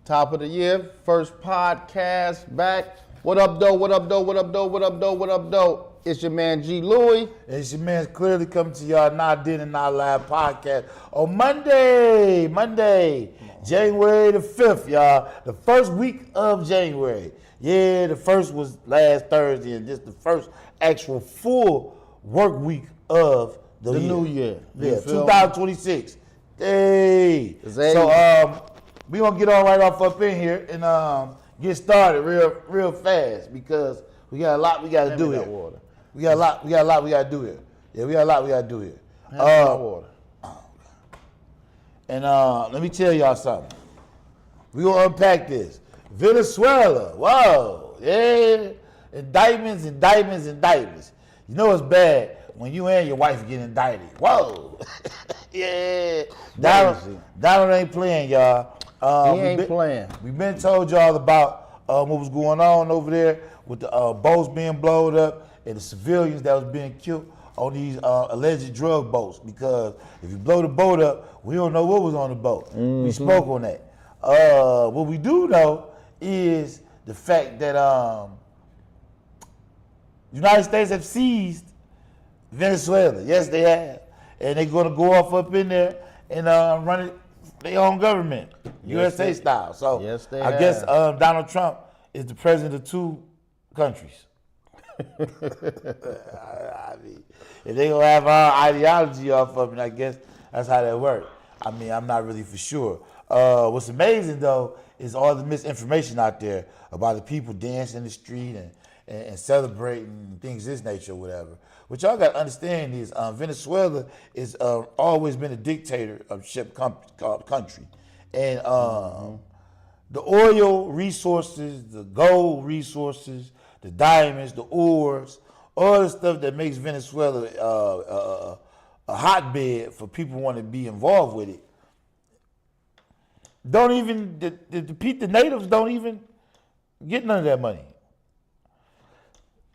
Top of the year, first podcast back. What up, though? What up, though? What up, though? What up, though? What up, though? It's your man G. Louie. It's your man clearly coming to y'all Not Dead and Not Live podcast on Monday, January the 5th, y'all. The first week of January. Yeah, the first was last Thursday, and this the first actual full work week of the new year. Yeah, 2026. Hey. So we gonna get on right off up in here and get started real fast because we got a lot we gotta do here. Water. We got a lot we gotta do here. Yeah, we got a lot we gotta do here. Water. And let me tell y'all something. We gonna unpack this. Venezuela, whoa, yeah. Indictments. You know it's bad when you and your wife get indicted. Whoa. Yeah. Donald ain't playing, y'all. He ain't playing. We've been told y'all about what was going on over there with the boats being blown up and the civilians that was being killed on these alleged drug boats. Because if you blow the boat up, we don't know what was on the boat. Mm-hmm. We spoke on that. What we do know is the fact that the United States have seized Venezuela. Yes, they have. And they're going to go off up in there and run it their own government, USA style. So yes, I guess Donald Trump is the president of two countries. I mean, if they gonna have our ideology off of it, I guess that's how that works. I mean, I'm not really for sure. What's amazing though is all the misinformation out there about the people dancing in the street and celebrating things of this nature or whatever. What y'all got to understand is Venezuela is always been a dictatorship country. And the oil resources, the gold resources, the diamonds, the ores, all the stuff that makes Venezuela a hotbed for people who want to be involved with it. Don't even, the natives don't even get none of that money.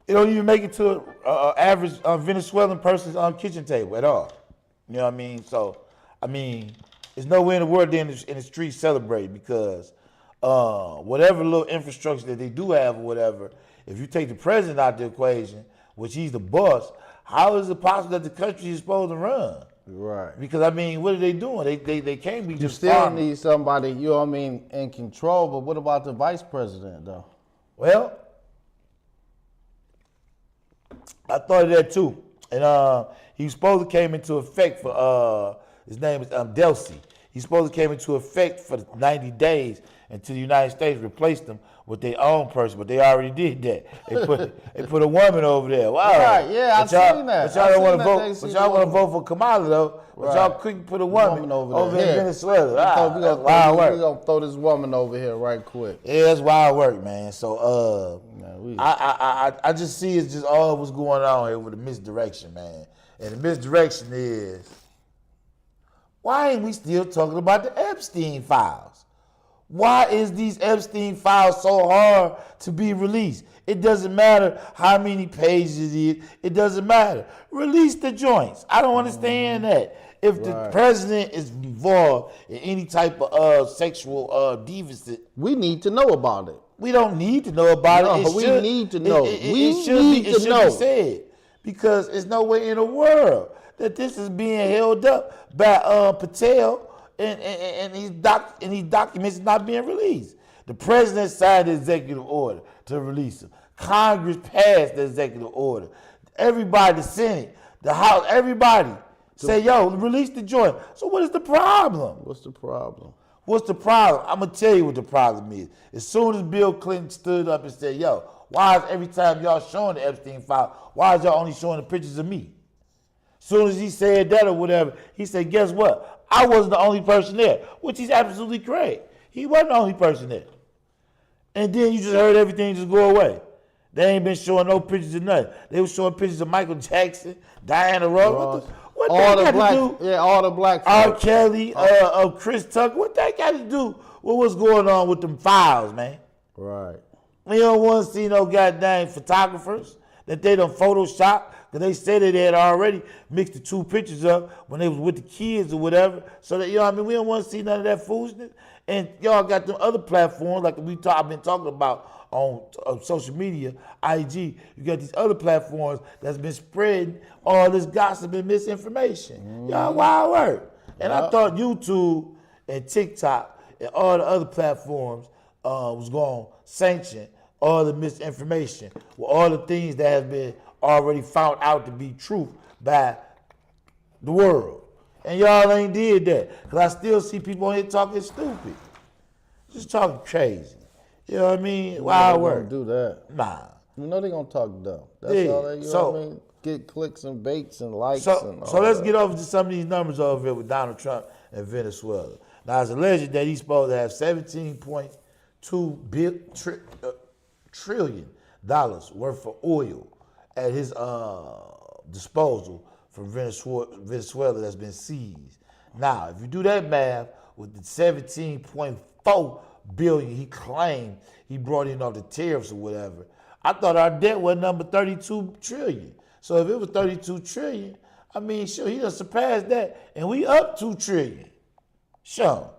It don't even make it to an average Venezuelan person's kitchen table at all. You know what I mean? So, I mean, there's nowhere in the world they're in the streets celebrating because whatever little infrastructure that they do have or whatever, if you take the president out the equation, which he's the boss, how is it possible that the country is supposed to run? Right. Because, I mean, what are they doing? They can't be just still farming. need somebody, you know what I mean, in control, but what about the vice president, though? Well, I thought of that too. And he supposed to came into effect for, his name is Delcy. He supposed to came into effect for 90 days until the United States replaced them with their own person, but they already did that. They put a woman over there. Wow. Right, yeah, I've seen that. But y'all don't want to vote. But y'all want to vote for Kamala though. But y'all couldn't put a woman over in Venezuela. We're gonna throw this woman over here right quick. Yeah, that's wild work, man. So I just see it's just all what's going on here with the misdirection, man. And the misdirection is, why ain't we still talking about the Epstein files? Why is these Epstein files so hard to be released? It doesn't matter how many pages it is. It doesn't matter. Release the joints. I don't understand that. If the president is involved in any type of sexual deviance, we need to know about it. We don't need to know about it. We need to know. It should be said because there's no way in the world that this is being held up by Patel. And these documents not being released. The president signed the executive order to release them. Congress passed the executive order. Everybody, the Senate, the House, everybody say, yo, release the joint. So what is the problem? What's the problem? I'm going to tell you what the problem is. As soon as Bill Clinton stood up and said, yo, why is every time y'all showing the Epstein file, why is y'all only showing the pictures of me? As soon as he said that or whatever, he said, guess what? I wasn't the only person there, which is absolutely correct. He wasn't the only person there. And then you just heard everything just go away. They ain't been showing no pictures of nothing. They were showing pictures of Michael Jackson, Diana Ross. What all that the black, got to do? Yeah, all the black R. Kelly, Chris Tucker. What that got to do with what's going on with them files, man? Right. We don't want to see no goddamn photographers that they done Photoshop. Because they said that they had already mixed the two pictures up when they was with the kids or whatever. So that, you know what I mean? We don't want to see none of that foolishness. And y'all got them other platforms like I've been talking about on social media, IG. You got these other platforms that's been spreading all this gossip and misinformation. Y'all wild work. And I thought YouTube and TikTok and all the other platforms was going to sanction all the misinformation with all the things that have been already found out to be truth by the world. And y'all ain't did that. Because I still see people on here talking stupid. Just talking crazy. You know what I mean? Wild work. Do that. Nah. You know they gonna talk dumb. That's all they, you know what I mean? Get clicks and baits and likes and all So let's that. get over to some of these numbers over here with Donald Trump and Venezuela. Now, it's alleged that he's supposed to have $17.2 trillion worth of oil at his disposal from Venezuela that's been seized. Now, if you do that math with the 17.4 billion he claimed he brought in off the tariffs or whatever, I thought our debt was number 32 trillion. So if it was 32 trillion, I mean, sure, he done surpassed that, and we up 2 trillion. Sure.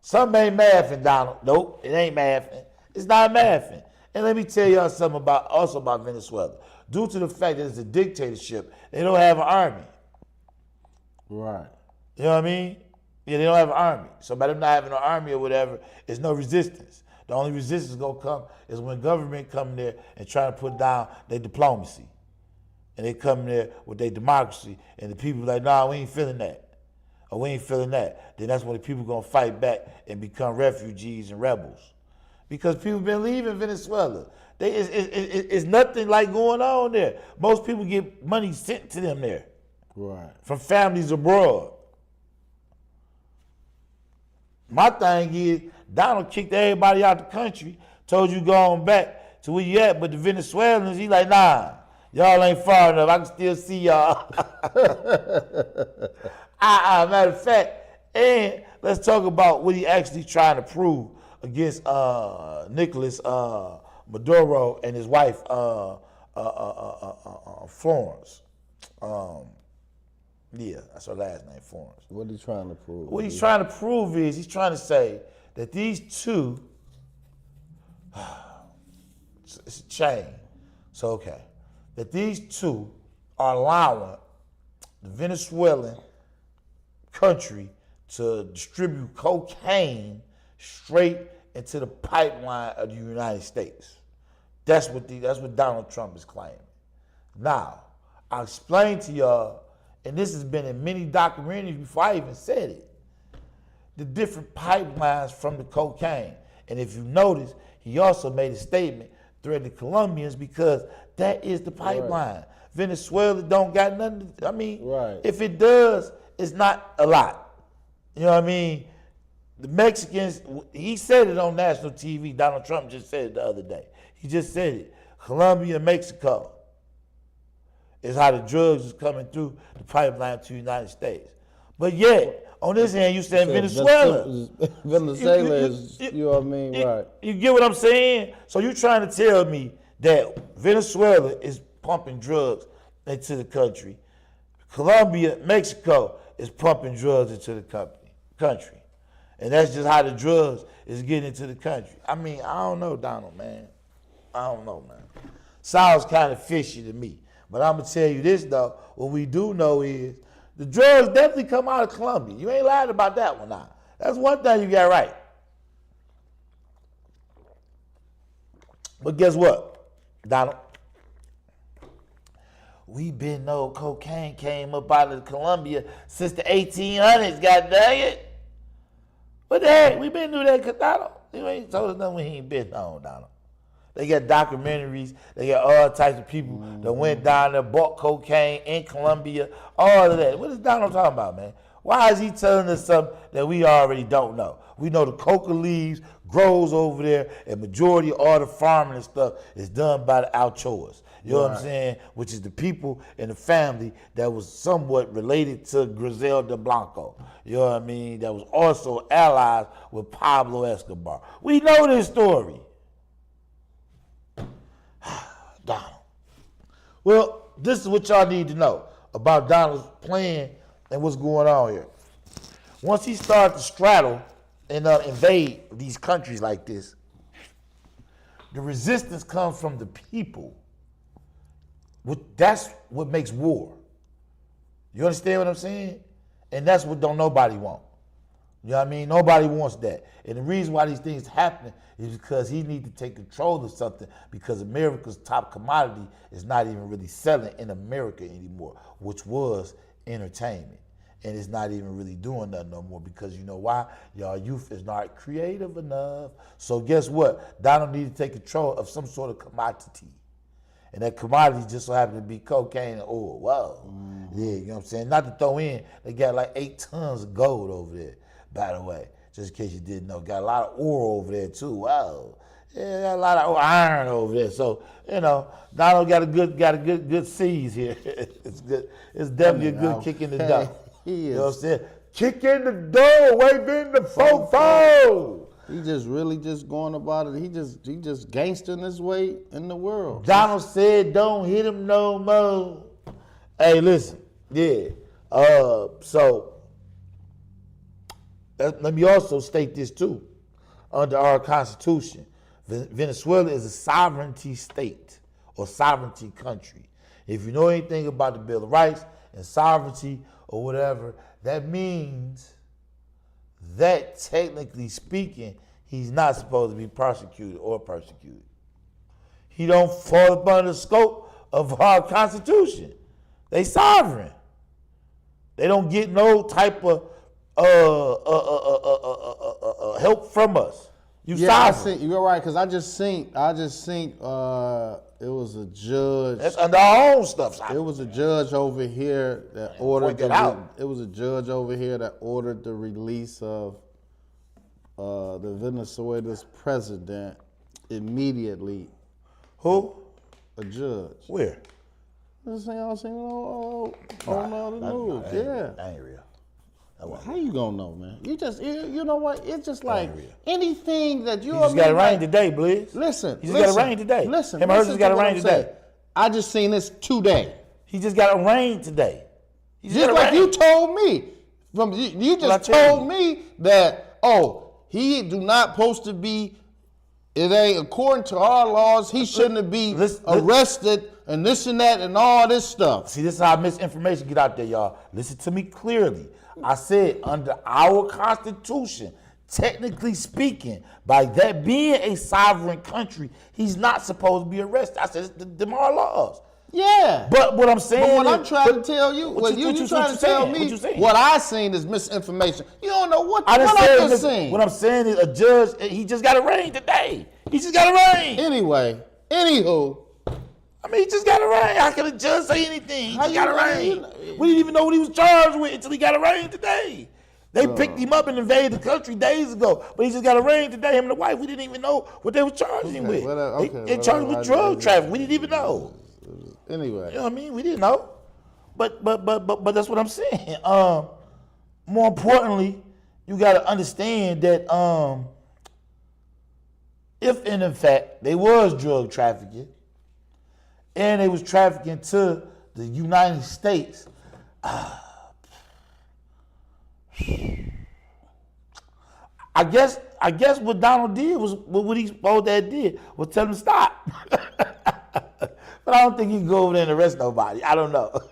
Something ain't mathing, Donald. Nope, it ain't mathing. It's not mathing. And let me tell y'all something about Venezuela. Due to the fact that it's a dictatorship, they don't have an army. Right. You know what I mean? Yeah, they don't have an army. So by them not having an army or whatever, there's no resistance. The only resistance gonna come is when government come there and try to put down their diplomacy. And they come there with their democracy, and the people like, nah, we ain't feeling that. Or we ain't feeling that. Then that's when the people gonna fight back and become refugees and rebels. Because people been leaving Venezuela. It's nothing like going on there. Most people get money sent to them there. Right. From families abroad. My thing is, Donald kicked everybody out the country, told you go on back to where you at, but the Venezuelans, he like, nah, y'all ain't far enough. I can still see y'all. Matter of fact, and let's talk about what he actually trying to prove against Nicolas Maduro and his wife, Florence. Yeah, that's her last name, Florence. What he trying to prove? What he's trying to prove is he's trying to say that these two, it's a chain, so okay, that these two are allowing the Venezuelan country to distribute cocaine straight into the pipeline of the United States. That's what Donald Trump is claiming. Now, I'll explain to y'all, and this has been in many documentaries before I even said it, the different pipelines from the cocaine. And if you notice, he also made a statement threatening the Colombians because that is the pipeline. Right. Venezuela don't got nothing. I mean, right. If it does, it's not a lot. You know what I mean? The Mexicans, he said it on national TV. Donald Trump just said it the other day. He just said it. Colombia and Mexico is how the drugs is coming through the pipeline to the United States. But yet, on this hand, you saying Venezuela. Venezuela is, you know what I mean, right. You get what I'm saying? So you're trying to tell me that Venezuela is pumping drugs into the country. Colombia, Mexico is pumping drugs into the country. And that's just how the drugs is getting into the country. I mean, I don't know, Donald, man. I don't know, man. Sounds kind of fishy to me. But I'm going to tell you this, though. What we do know is the drugs definitely come out of Colombia. You ain't lied about that one now. That's one thing you got right. But guess what, Donald? We been know cocaine came up out of Colombia since the 1800s, god dang it. What the heck? We been knew that, Donald. You ain't told us nothing we ain't been on, Donald. They got documentaries. They got all types of people that went down there, bought cocaine in Colombia, all of that. What is Donald talking about, man? Why is he telling us something that we already don't know? We know the coca leaves grows over there, and majority of all the farming and stuff is done by the Alchoas. You know what I'm saying? Which is the people in the family that was somewhat related to Griselda Blanco. You know what I mean? That was also allies with Pablo Escobar. We know this story. Donald. Well, this is what y'all need to know about Donald's plan and what's going on here. Once he started to straddle and invade these countries like this, the resistance comes from the people. That's what makes war. You understand what I'm saying? And that's what don't nobody want. You know what I mean? Nobody wants that. And the reason why these things happen is because he needs to take control of something, because America's top commodity is not even really selling in America anymore, which was entertainment. And it's not even really doing nothing no more, because you know why? Y'all youth is not creative enough. So guess what? Donald needs to take control of some sort of commodity. And that commodity just so happened to be cocaine and oil. Whoa. Yeah, you know what I'm saying? Not to throw in, they got like 8 tons of gold over there, by the way. Just in case you didn't know. Got a lot of oil over there too. Wow. Yeah, got a lot of iron over there. So, you know, Donald got a good seeds here. It's good. It's definitely a good kick in the door. You know what I'm saying? Kick in the door, wave in the fofo. He just really just going about it. He just gangstering his way in the world. Donald said, "Don't hit him no more." Hey, listen, yeah. So let me also state this too. Under our Constitution, Venezuela is a sovereignty state or sovereignty country. If you know anything about the Bill of Rights and sovereignty or whatever, that means that technically speaking, he's not supposed to be prosecuted or persecuted. He don't fall up under the scope of our Constitution. They sovereign. They don't get no type of help from us. You sovereign. You're right, because I just seen it was a judge. That's under our own stuff. It was a judge over here that ordered It was a judge over here that ordered the release of the Venezuela's president immediately. Who? A judge. Where? This thing I was saying on the news. That ain't real. How you gonna know, man? You know what? It's just like anything that you just got it rain today, Blizz. Listen, he just got it rain today. Listen, him and her just got it rain today. I just seen this today. He just got it rain today. Just like you told me. You just told me that he do not supposed to be. It ain't according to our laws. He shouldn't be arrested and this and that and all this stuff. See, this is how misinformation get out there, y'all. Listen to me clearly. I said under our Constitution, technically speaking, by that being a sovereign country, he's not supposed to be arrested. I said it's our laws. Yeah. But what I'm saying But what I'm trying to tell you, you trying to tell me what I seen is misinformation. You don't know what I just seen. What I'm saying is a judge, he just got it rain today. He just got it rain. Anyway, anywho. I mean, he just got it rain. How can a judge say anything? He just got it rain. We didn't even know what he was charged with until he got it rain today. They picked him up and invaded the country days ago, but he just got a rain today. Him and the wife, we didn't even know what they were charging him with. They charged him with drug trafficking. We didn't even know. Anyway, you know what I mean? We didn't know. But that's what I'm saying. More importantly, you got to understand that if and in fact they was drug trafficking and they was trafficking to the United States, I guess what Donald did was what he supposed to have did was tell him to stop. But I don't think he can go over there and arrest nobody. I don't know.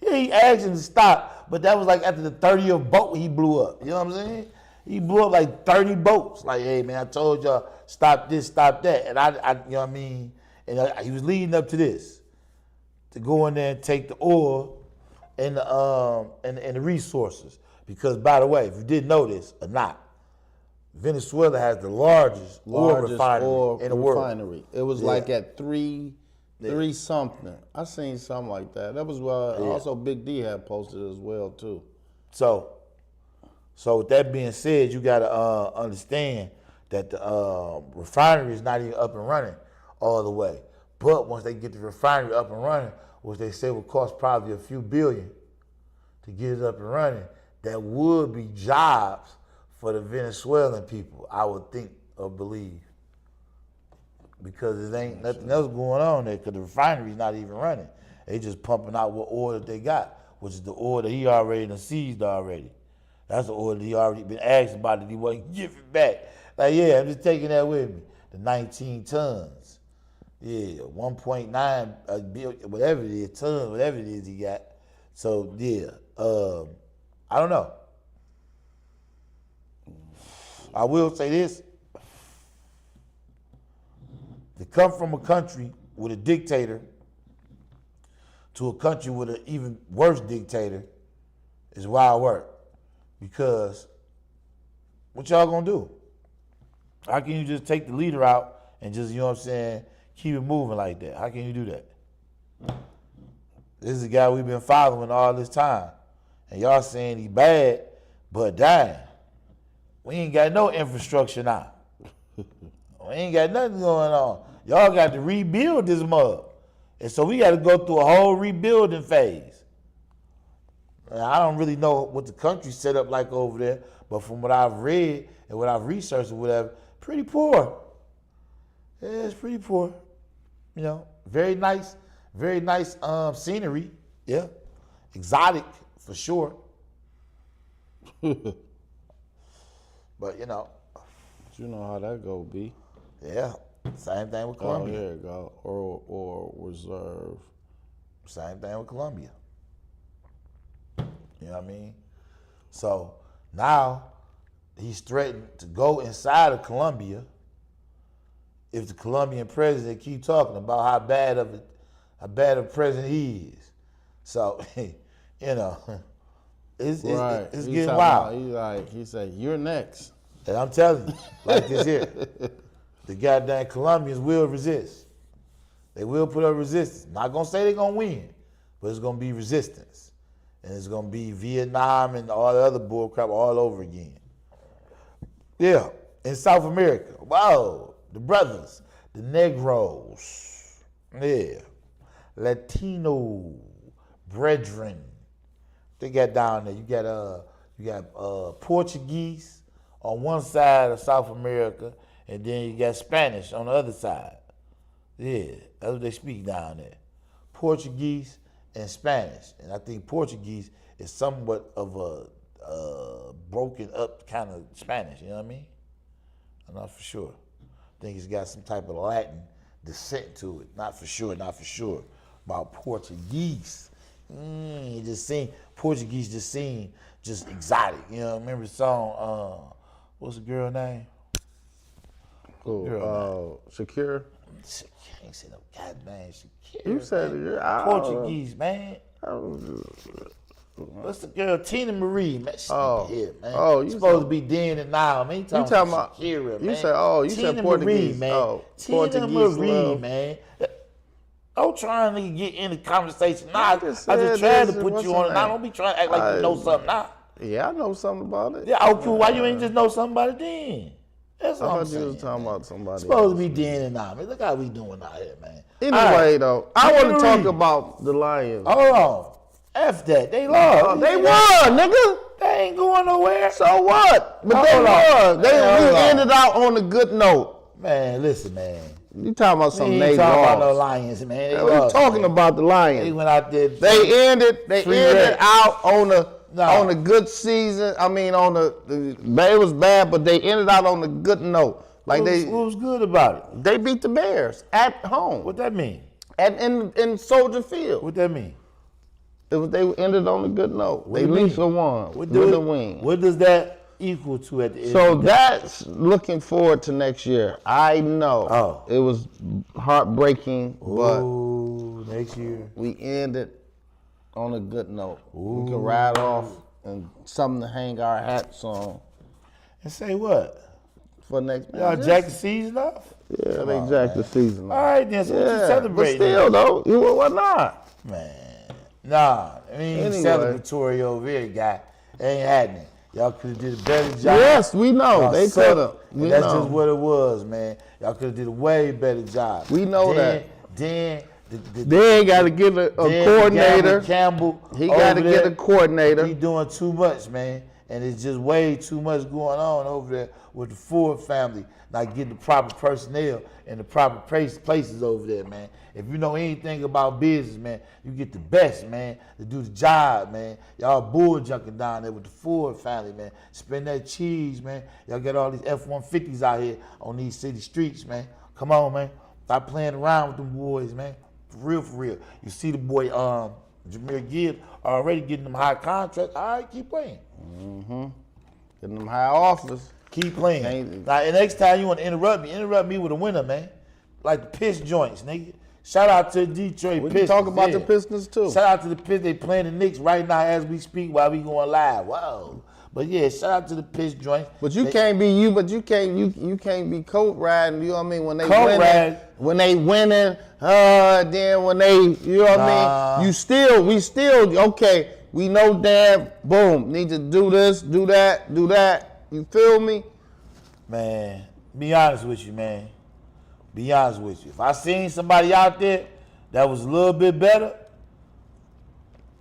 Yeah, he asked him to stop, but that was like after the 30th boat he blew up. You know what I'm saying? He blew up like 30 boats. Like, hey man, I told y'all stop this, stop that, and I you know what I mean? And he was leading up to this, to go in there and take the oil and the resources. Because by the way, if you didn't know this or not, Venezuela has the largest oil refinery in the world. It was like at three something. I seen something like that. That was also Big D had posted as well too. So with that being said, you got to understand that the refinery is not even up and running all the way. But once they get the refinery up and running, which they say will cost probably a few billion to get it up and running, that would be jobs for the Venezuelan people, I would think or believe. Because there ain't nothing else going on there, because the refinery's not even running. They just pumping out what oil that they got, which is the oil that he already done seized already. That's the order he already been asked about that he wasn't giving back. Like, yeah, I'm just taking that with me. The 19 tons. Yeah, 1.9 billion, whatever it is, tons, whatever it is he got. So, yeah, I don't know. I will say this. To come from a country with a dictator to a country with an even worse dictator is wild work. Because what y'all gonna do? How can you just take the leader out and just, you know what I'm saying, keep it moving like that? How can you do that? This is a guy we've been following all this time. And y'all saying he bad, but dying. We ain't got no infrastructure now. We ain't got nothing going on. Y'all got to rebuild this mug. And so we got to go through a whole rebuilding phase. And I don't really know what the country's set up like over there, but from what I've read and what I've researched or whatever, pretty poor. Yeah, it's pretty poor. You know, very nice scenery. Yeah, exotic for sure. But you know how that go, B. Yeah, same thing with Colombia. Oh, here you go. Or reserve. Same thing with Colombia. You know what I mean? So now he's threatened to go inside of Colombia if the Colombian president keep talking about how bad of a president he is. So, you know, it's getting wild. He said, you're next. And I'm telling you, like this here, the goddamn Colombians will resist. They will put up resistance. Not gonna say they're gonna win, but it's gonna be resistance. And it's gonna be Vietnam and all the other bullcrap all over again. Yeah, in South America, wow, the brothers, the Negroes, yeah, Latino brethren. They got down there. You got Portuguese on one side of South America, and then you got Spanish on the other side. Yeah, that's what they speak down there. Portuguese and Spanish. And I think Portuguese is somewhat of a broken up kind of Spanish, you know what I mean? I'm not for sure. I think it's got some type of Latin descent to it. Not for sure. About Portuguese. Portuguese just seemed just exotic. You know, remember the song, what's the girl name? Shakira. I ain't said no goddamn Shakira. You said it. Portuguese, man. What's the girl? Tina Marie, man. Here, man. Oh, you supposed to be then and now, man. You talking about Shakira, man. You said Portuguese, Marie, man. Oh, Tina Marie, man. Don't try to get in the conversation. Nah, I just trying to put you on it. Nah, don't be trying to act like you know something now. Yeah, I know something about it. Yeah, okay, why you ain't just know something about it then? That's all I'm saying. I thought you was talking about somebody supposed to be then and now. Man, look how we doing out here, man. Anyway, though, I want to talk about the Lions. Hold on. F that. They lost. They won, nigga. They ain't going nowhere. So what? But they won. We ended out on a good note. Man, listen, man. You talking about some they talking about the Lions, man. We talking about the Lions. They went out there. They ended out on a good season. I mean, it was bad, but they ended out on a good note. Like what was good about it? They beat the Bears at home. What that mean? In Soldier Field. What that mean? They ended on a good note. They at least won with a win. What does that equal to at the end? So that's looking forward to next year. I know it was heartbreaking, but next year we ended on a good note. We can ride off and something to hang our hats on. And say what? For next y'all jack the season off? Yeah, they jacked the season off. All right, then, so what you celebrating? But still, though, why not? Man, nah, I mean, celebratory over here, guy. It ain't happening. Y'all could have did a better job. Yes, we know. They could have. That's just what it was, man. Y'all could have did a way better job. We know that. Then got to get a coordinator. Campbell, he got to get a coordinator. He doing too much, man. And it's just way too much going on over there with the Ford family, not getting the proper personnel in the proper places over there, man. If you know anything about business, man, you get the best, man, to do the job, man. Y'all bull junking down there with the Ford family, man. Spend that cheese, man. Y'all got all these F-150s out here on these city streets, man. Come on, man. Stop playing around with them boys, man. For real, for real. You see the boy, Jameer Gibbs already getting them high contracts. All right, keep playing. Mm-hmm. Getting them high offers. Keep playing. Now, the next time you want to interrupt me with a winner, man. Like the piss joints, nigga. Shout out to the Detroit Pistons. We can talk about the Pistons, too. Shout out to the Pistons. They playing the Knicks right now as we speak while we going live. Wow. But yeah, shout out to the piss joints. But you can't be you. But you can't be coat riding. You know what I mean? When they winning, then when they, you know what I mean? We still okay. We know damn. Boom. Need to do this, do that, do that. You feel me? Man, be honest with you, man. Be honest with you. If I seen somebody out there that was a little bit better,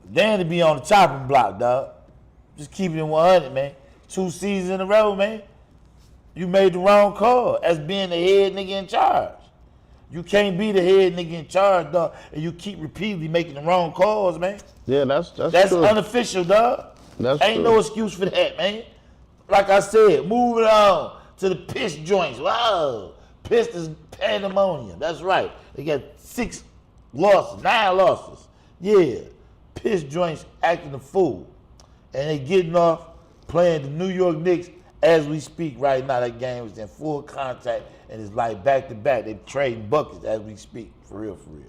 then to be on the chopping block, dog. Just keep it in 100, man. 2 seasons in a row, man. You made the wrong call as being the head nigga in charge. You can't be the head nigga in charge, dog, and you keep repeatedly making the wrong calls, man. Yeah, that's true. Unofficial, dog. Ain't true. No excuse for that, man. Like I said, moving on to the piss joints. Wow. Pistons pandemonium. That's right. They got 9 losses. Yeah. Piss joints acting a fool. And they getting off playing the New York Knicks as we speak right now. That game is in full contact and it's like back to back. They trading buckets as we speak, for real, for real.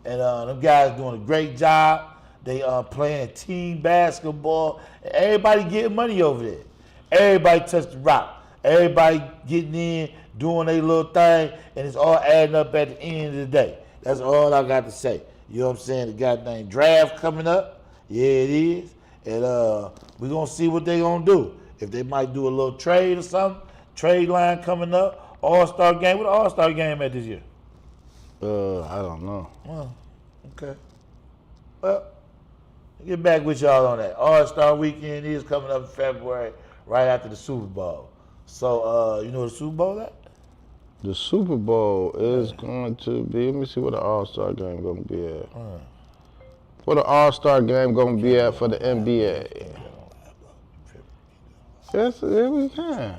And them guys doing a great job. They playing team basketball. And everybody getting money over there. Everybody touch the rock. Everybody getting in, doing their little thing, and it's all adding up at the end of the day. That's all I got to say. You know what I'm saying? The goddamn draft coming up. Yeah, it is. And we're going to see what they're going to do. If they might do a little trade or something, trade line coming up, All-Star game. What the All-Star game at this year? I don't know. Well, okay. Well, I'll get back with y'all on that. All-Star weekend is coming up in February, right after the Super Bowl. So, you know what the Super Bowl at? The Super Bowl is going to be, let me see what the All-Star game going to be at. What the All-Star game going to be at for the NBA? Yes, yeah, we can.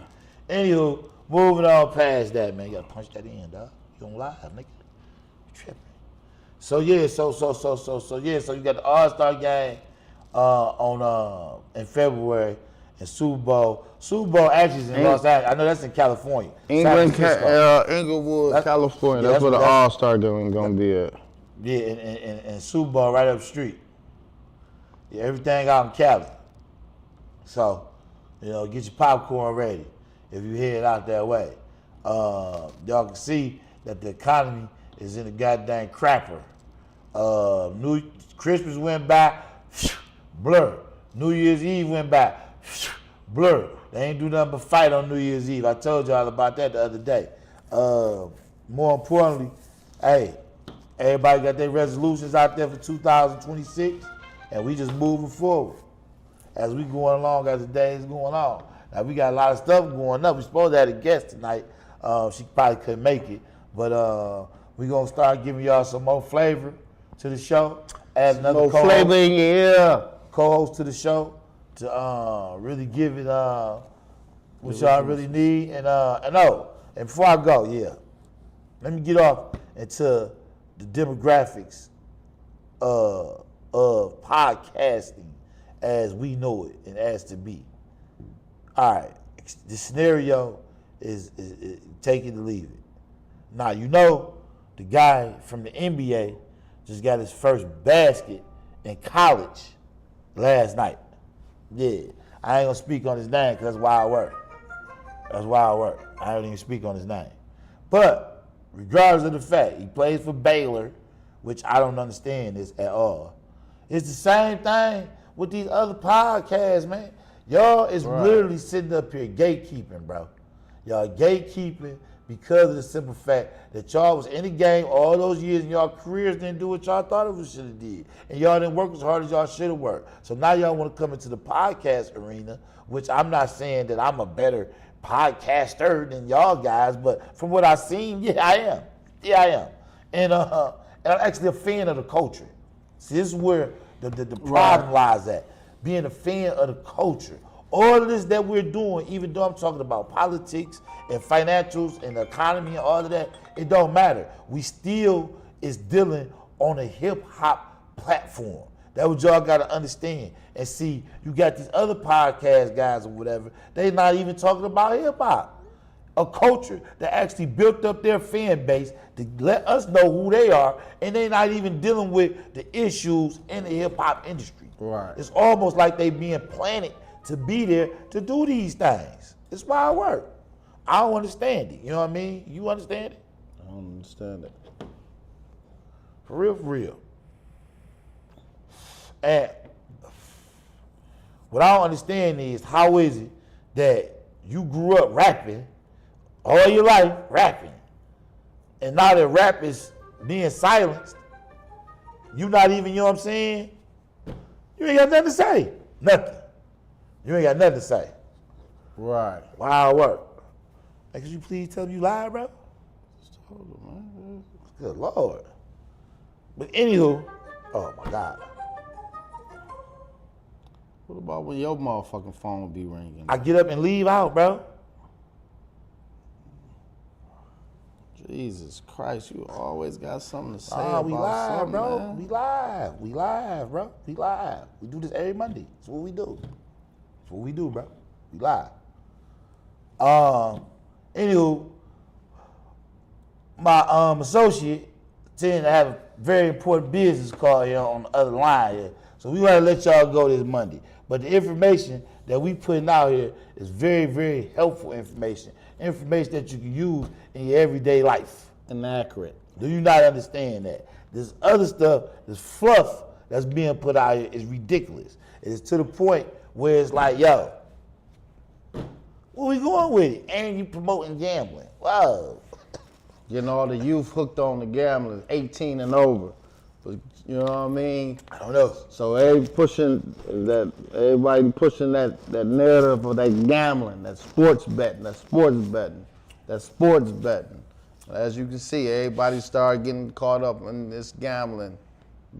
Anywho, moving on past that, man. You got to punch that in, dog. You on live, nigga. You tripping. So, yeah, so you got the All-Star game in February and Super Bowl. Super Bowl actually is in Los Angeles. I know that's in California. Inglewood, California. That's where the All-Star game going to be at. Yeah, and Super Bowl right up the street. Yeah, everything out in Cali. So, you know, get your popcorn ready if you head out that way. Y'all can see that the economy is in a goddamn crapper. Christmas went by, blur. New Year's Eve went by, blur. They ain't do nothing but fight on New Year's Eve. I told y'all about that the other day. More importantly, hey, everybody got their resolutions out there for 2026, and we just moving forward as we going along as the days going on. Now, we got a lot of stuff going up. We supposed to have a guest tonight. She probably couldn't make it, but we going to start giving y'all some more flavor to the show. Add another co-host to the show to really give it what y'all really need. And before I go, let me get off into the demographics of podcasting as we know it and as to be. All right, the scenario is take it or leave it. Now, you know the guy from the NBA just got his first basket in college last night. Yeah, I ain't gonna speak on his name because that's why I work. I don't even speak on his name. But regardless of the fact, he plays for Baylor, which I don't understand this at all. It's the same thing with these other podcasts, man. Y'all is literally sitting up here gatekeeping, bro. Y'all gatekeeping because of the simple fact that y'all was in the game all those years and y'all careers didn't do what y'all thought it should have did. And y'all didn't work as hard as y'all should have worked. So now y'all want to come into the podcast arena, which I'm not saying that I'm a better podcaster than y'all guys, but from what I've seen, yeah, I am. Yeah, I am. And I'm actually a fan of the culture. See, this is where the problem lies at. Being a fan of the culture. All of this that we're doing, even though I'm talking about politics and financials and the economy and all of that, it don't matter. We still is dealing on a hip-hop platform. That's what y'all got to understand. And see, you got these other podcast guys or whatever, they not even talking about hip-hop. A culture that actually built up their fan base to let us know who they are, and they not even dealing with the issues in the hip-hop industry. Right. It's almost like they being planted to be there to do these things. It's why I work. I don't understand it. You know what I mean? You understand it? I don't understand it. For real, for real. And what I don't understand is, how is it that you grew up rapping all your life, rapping, and now that rap is being silenced, you not even, you know what I'm saying? You ain't got nothing to say. Nothing. You ain't got nothing to say. Right. Why I work? Hey, could you please tell me you lied, bro? Just told him, man. Good Lord. But anywho, oh my God. What about when your motherfucking phone be ringing? I get up and leave out, bro. Jesus Christ, you always got something to say We about live, something, bro. man. We live, bro. We live. We do this every Monday. That's what we do. That's what we do, bro. We live. Anywho, my associate tend to have a very important business call here on the other line here. So we want to let y'all go this Monday. But the information that we putting out here is very, very helpful information. Information that you can use in your everyday life. Inaccurate. Do you not understand that? This other stuff, this fluff that's being put out here is ridiculous. It is to the point where it's like, yo, where we going with it? And you promoting gambling. Whoa. Getting all the youth hooked on the gambling, 18 and over. But you know what I mean? I don't know. So everybody pushing that narrative of that gambling, that sports betting. As you can see, everybody started getting caught up in this gambling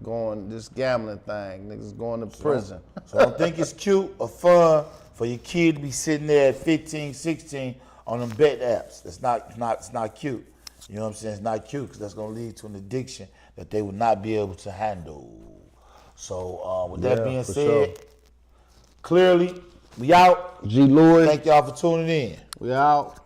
thing. Niggas going to prison. So I don't think it's cute or fun for your kid to be sitting there at 15, 16 on them bet apps. It's not cute. You know what I'm saying? It's not cute because that's going to lead to an addiction that they would not be able to handle. So with that being said, clearly, we out. G. Lewis. Thank y'all for tuning in. We out.